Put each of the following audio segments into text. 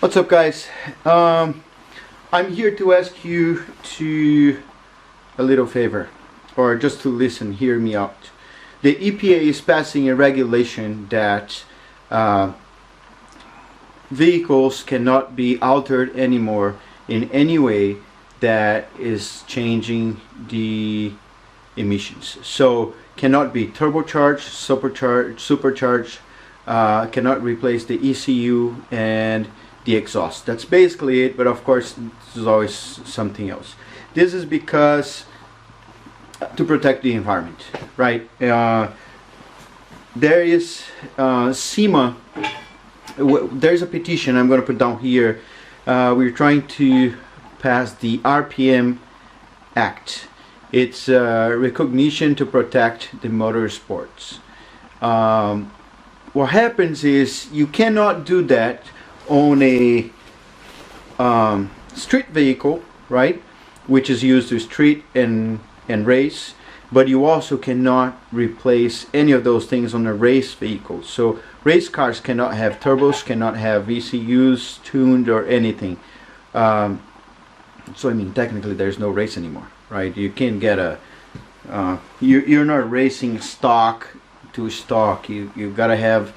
What's up, guys? I'm here to ask you to a little favor, or just to listen, hear me out. The EPA is passing a regulation that vehicles cannot be altered anymore in any way that is changing the emissions. So cannot be turbocharged, supercharged, cannot replace the ECU and the exhaust. That's basically it, but of course there's always something else. This is because to protect the environment, right? There is SEMA. There's a petition I'm going to put down here. We're trying to pass the RPM Act. It's recognition to protect the motorsports. What happens is you cannot do that on a street vehicle, right, which is used to street and race, but you also cannot replace any of those things on a race vehicle. So race cars cannot have turbos, cannot have VCUs tuned or anything. So I mean, technically there's no race anymore, right? You can't get a you're not racing stock to stock. You gotta have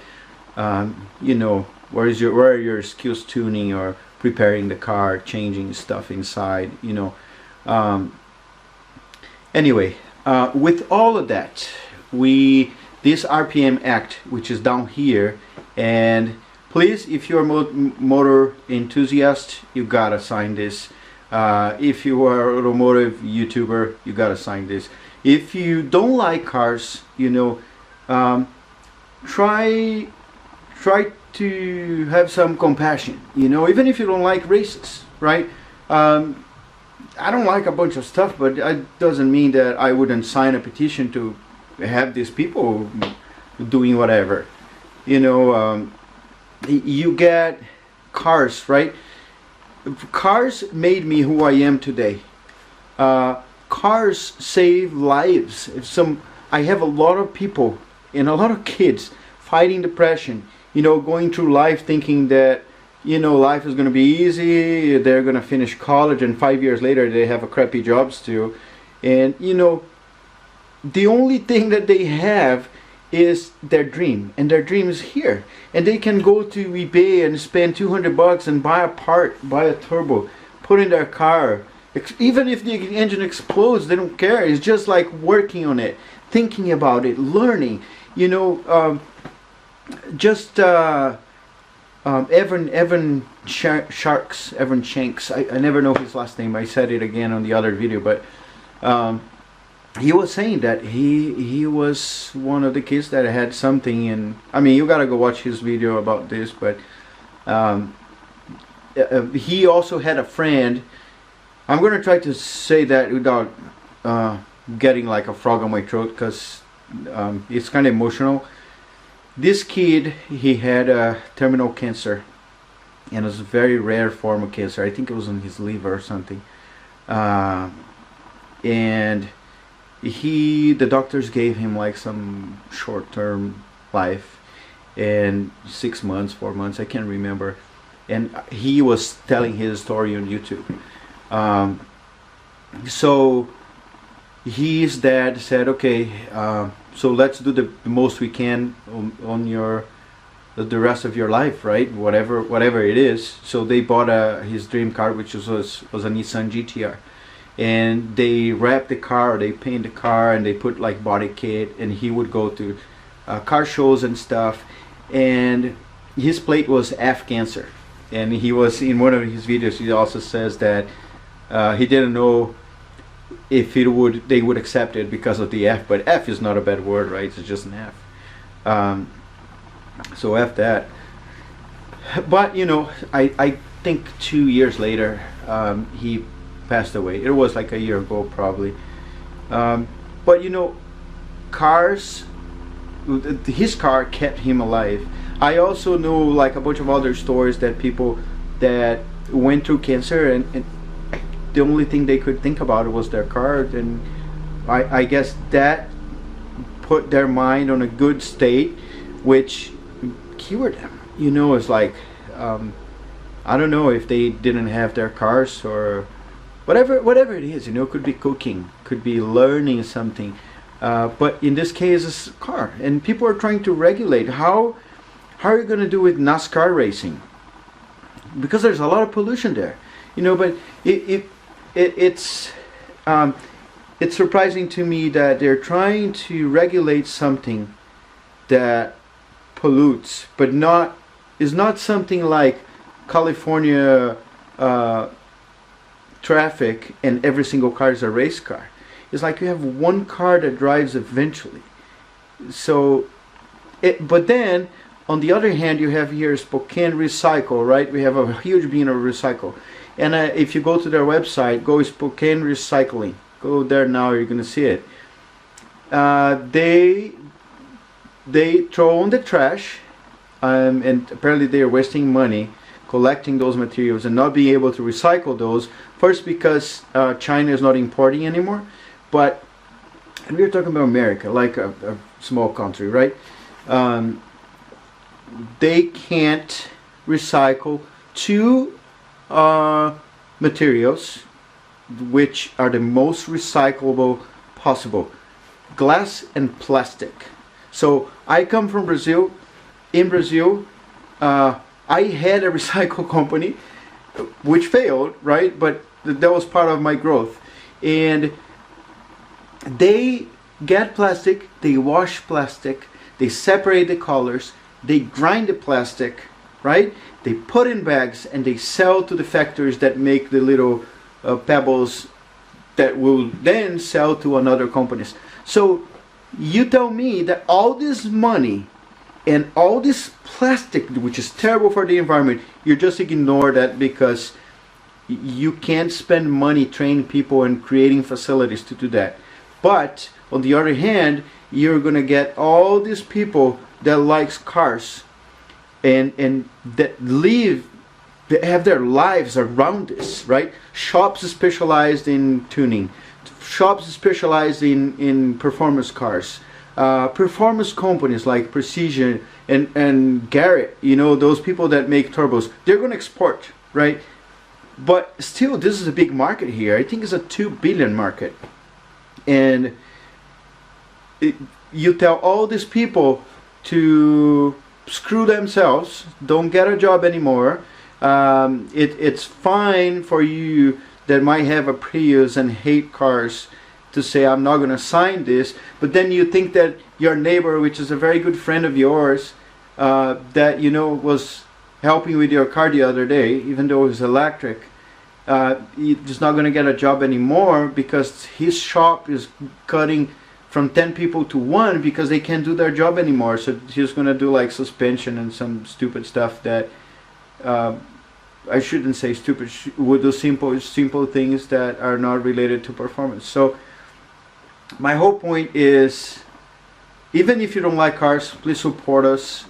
you know, where are your skills tuning or preparing the car, changing stuff inside, you know. Anyway, with all of that, this RPM Act, which is down here, and please, if you're a motor enthusiast, you gotta sign this. If you are an automotive YouTuber, you gotta sign this. If you don't like cars, you know, try to have some compassion, you know, even if you don't like races, right? I don't like a bunch of stuff, but it doesn't mean that I wouldn't sign a petition to have these people doing whatever, you know. You get cars, right? Cars made me who I am today. Cars save lives. I have a lot of people and a lot of kids fighting depression, you know, going through life thinking that, you know, life is going to be easy, they're going to finish college and 5 years later they have a crappy job still. And, you know, the only thing that they have is their dream, and their dream is here. And they can go to eBay and spend $200 and buy a part, buy a turbo, put in their car. Even if the engine explodes, they don't care. It's just like working on it, thinking about it, learning, you know. Evan Shanks, I never know his last name. I said it again on the other video, but he was saying that he was one of the kids that had something. And I mean, you gotta go watch his video about this, but he also had a friend. I'm gonna try to say that without getting like a frog on my throat, because it's kind of emotional. This kid, he had a terminal cancer, and it was a very rare form of cancer. I think it was in his liver or something. And the doctors gave him like some short-term life, and 6 months, 4 months, I can't remember. And he was telling his story on YouTube. So his dad said, okay, so let's do the most we can on the rest of your life, right? Whatever it is. So they bought his dream car, which was a Nissan GTR, and they wrapped the car, they painted the car, and they put like body kit. And he would go to car shows and stuff. And his plate was F cancer. And he was in one of his videos. He also says that he didn't know if they would accept it because of the F, but F is not a bad word, right? It's just an F. So F that. But you know, I think 2 years later he passed away. It was like a year ago probably. But you know, cars, his car kept him alive. I also know like a bunch of other stories that people that went through cancer, and the only thing they could think about was their car. And I guess that put their mind on a good state, which cured them. You know, it's like I don't know if they didn't have their cars or whatever it is, you know. Could be cooking, could be learning something, but in this case it's a car, and people are trying to regulate. How are you going to do with NASCAR racing? Because there's a lot of pollution there, you know. But it's surprising to me that they're trying to regulate something that pollutes, but is not something like California traffic and every single car is a race car. It's like you have one car that drives eventually. So, but then on the other hand, you have here Spokane Recycle, right? We have a huge bean of recycle, and if you go to their website, go Spokane Recycling. Go there now, you're gonna see it. They throw on the trash, and apparently they are wasting money collecting those materials and not being able to recycle those. First, because China is not importing anymore, but and we're talking about America, like a small country, right? They can't recycle two materials which are the most recyclable possible: glass and plastic. So I come from Brazil. In Brazil, I had a recycle company which failed, right? But that was part of my growth. And they get plastic, they wash plastic, they separate the colors, they grind the plastic, right? They put in bags and they sell to the factories that make the little pebbles that will then sell to another companies. So you tell me that all this money and all this plastic, which is terrible for the environment, you just ignore that because you can't spend money training people and creating facilities to do that. But on the other hand, you're gonna get all these people that likes cars and that have their lives around this, right? Shops specialized in tuning, shops specialized in performance cars, performance companies like Precision and Garrett, you know, those people that make turbos, they're going to export, right? But still, this is a big market here. I think it's a 2 billion market. And you tell all these people to screw themselves, don't get a job anymore. It's fine for you that might have a Prius and hate cars to say, I'm not going to sign this. But then you think that your neighbor, which is a very good friend of yours, that you know was helping with your car the other day, even though it's electric, he's not going to get a job anymore because his shop is cutting from 10 people to 1 because they can't do their job anymore. So he's going to do like suspension and some stupid stuff that I shouldn't say stupid, would do simple things that are not related to performance. So my whole point is, even if you don't like cars, please support us.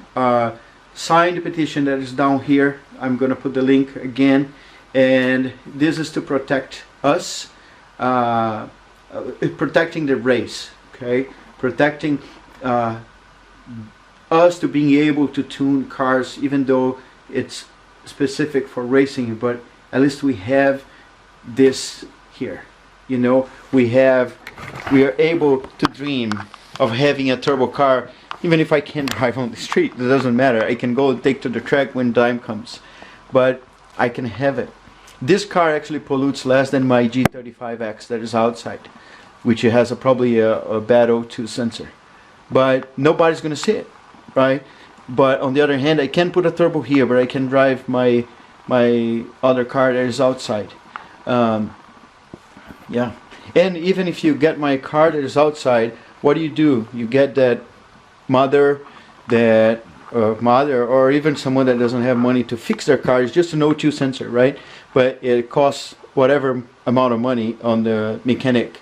Sign the petition that is down here. I'm going to put the link again. And this is to protect us, protecting the race, okay? Protecting us to being able to tune cars, even though it's specific for racing, but at least we have this here. You know, we are able to dream of having a turbo car. Even if I can't drive on the street, it doesn't matter. I can go and take to the track when time comes, but I can have it. This car actually pollutes less than my G35X that is outside, which has probably a bad O2 sensor, but nobody's gonna see it, right? But on the other hand, I can put a turbo here, but I can drive my other car that is outside. Yeah, and even if you get my car that is outside, what do? You get that mother, or even someone that doesn't have money to fix their car. It's just an O2 sensor, right? But it costs whatever amount of money on the mechanic,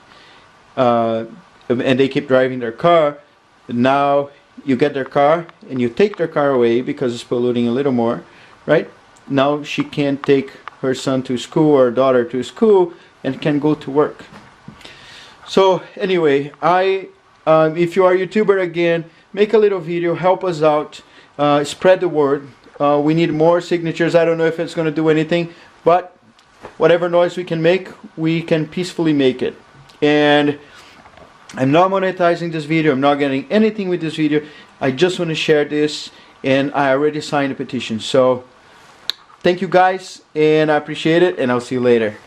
and they keep driving their car. Now you get their car and you take their car away because it's polluting a little more, right? Now she can't take her son to school or daughter to school and can go to work. So anyway, if you are a YouTuber again, make a little video, help us out, spread the word. We need more signatures. I don't know if it's going to do anything, but whatever noise we can make, we can peacefully make it. And I'm not monetizing this video. I'm not getting anything with this video. I just want to share this, and I already signed a petition. So thank you guys, and I appreciate it, and I'll see you later.